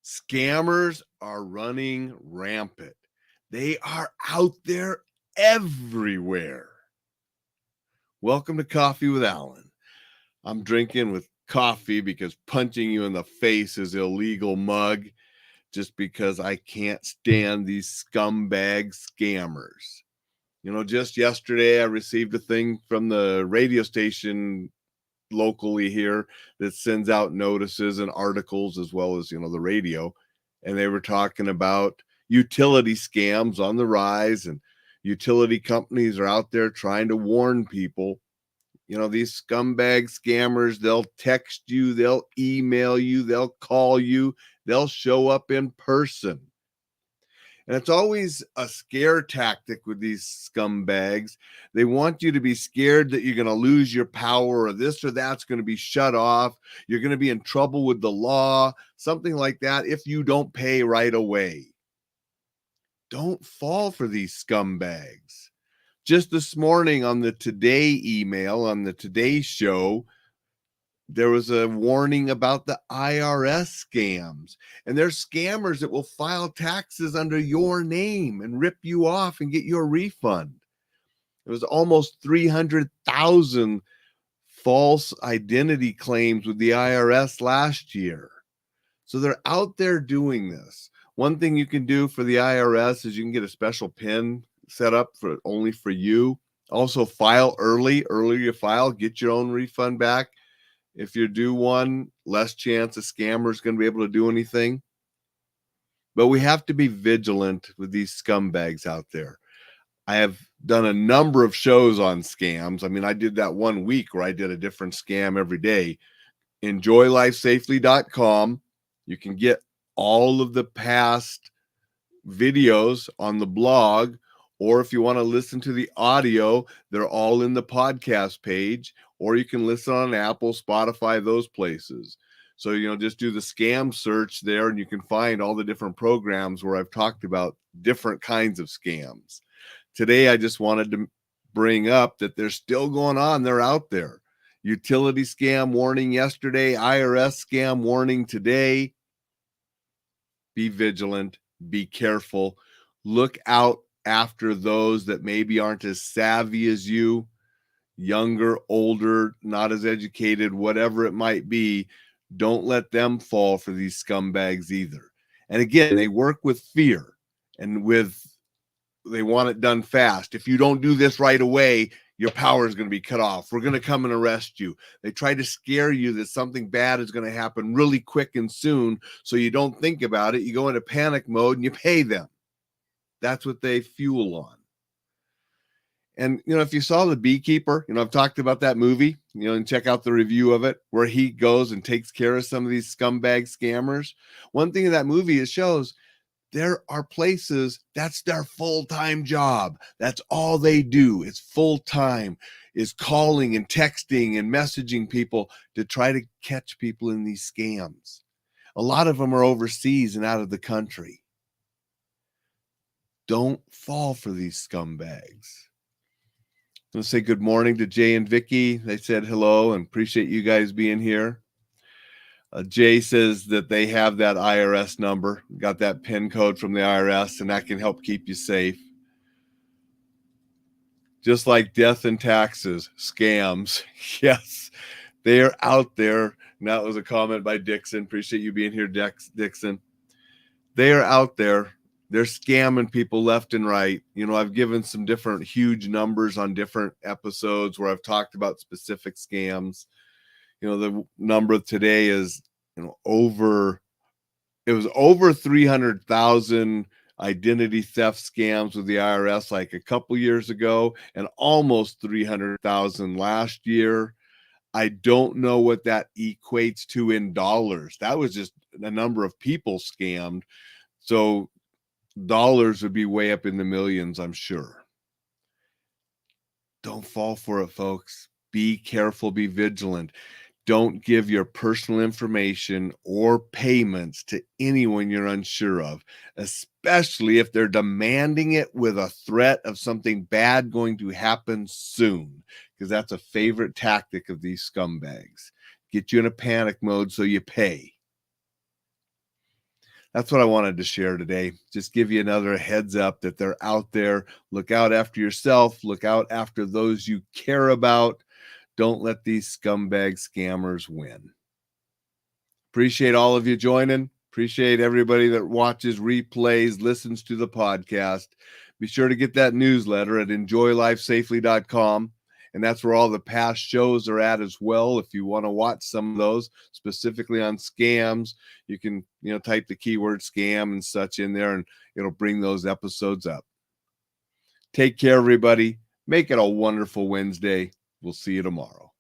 Scammers are running rampant. They are out there everywhere. Welcome to Coffee with Alain. I'm drinking with coffee because punching you in the face is illegal, mug, just because I can't stand these scumbag scammers. Just yesterday I received a thing from the radio station locally here that sends out notices and articles as well as the radio, and they were talking about utility scams on the rise, and utility companies are out there trying to warn people. These scumbag scammers, they'll text you, they'll email you, they'll call you, they'll show up in person. And it's always a scare tactic with these scumbags. They want you to be scared that you're going to lose your power, or this or that's going to be shut off. You're going to be in trouble with the law, something like that, if you don't pay right away. Don't fall for these scumbags. Just this morning on the Today email, on the Today show, there was a warning about the IRS scams, and there's scammers that will file taxes under your name and rip you off and get your refund. It was almost 300,000 false identity claims with the IRS last year. So they're out there doing this. One thing you can do for the IRS is you can get a special PIN set up for only for you. Also, file early. Earlier you file, get your own refund back. If you do one, less chance a scammer is going to be able to do anything. But we have to be vigilant with these scumbags out there. I have done a number of shows on scams. I mean, I did that 1 week where I did a different scam every day. EnjoyLifeSafely.com. You can get all of the past videos on the blog, or if you want to listen to the audio, they're all in the podcast page, or you can listen on Apple, Spotify, those places. So, just do the scam search there and you can find all the different programs where I've talked about different kinds of scams. Today, I just wanted to bring up that they're still going on. They're out there. Utility scam warning yesterday, IRS scam warning today. Be vigilant, be careful, look out after those that maybe aren't as savvy as you, younger, older, not as educated, whatever it might be. Don't let them fall for these scumbags either. And again, they work with fear and they want it done fast. If you don't do this right away, your power is going to be cut off. We're going to come and arrest you. They try to scare you that something bad is going to happen really quick and soon, so you don't think about it. You go into panic mode and you pay them. That's what they fuel on. And, if you saw The Beekeeper, I've talked about that movie, and check out the review of it where he goes and takes care of some of these scumbag scammers. One thing in that movie, it shows there are places that's their full-time job. That's all they do. It's full-time, is calling and texting and messaging people to try to catch people in these scams. A lot of them are overseas and out of the country. Don't fall for these scumbags. I'm going to say good morning to Jay and Vicky. They said hello and appreciate you guys being here. Jay says that they have that IRS number, got that PIN code from the IRS, and that can help keep you safe. Just like death and taxes, scams. Yes, they are out there. And that was a comment by Dixon. Appreciate you being here, Dixon. They are out there. They're scamming people left and right. I've given some different huge numbers on different episodes where I've talked about specific scams. The number today is, over 300,000 identity theft scams with the IRS like a couple years ago, and almost 300,000 last year. I don't know what that equates to in dollars. That was just a number of people scammed. So dollars would be way up in the millions, I'm sure. Don't fall for it, folks. Be careful, be vigilant. Don't give your personal information or payments to anyone you're unsure of, especially if they're demanding it with a threat of something bad going to happen soon, because that's a favorite tactic of these scumbags. Get you in a panic mode so you pay. That's what I wanted to share today. Just give you another heads up that they're out there. Look out after yourself. Look out after those you care about. Don't let these scumbag scammers win. Appreciate all of you joining. Appreciate everybody that watches, replays, listens to the podcast. Be sure to get that newsletter at enjoylifesafely.com. And that's where all the past shows are at as well. If you want to watch some of those specifically on scams, you can, type the keyword scam and such in there, and it'll bring those episodes up. Take care, everybody. Make it a wonderful Wednesday. We'll see you tomorrow.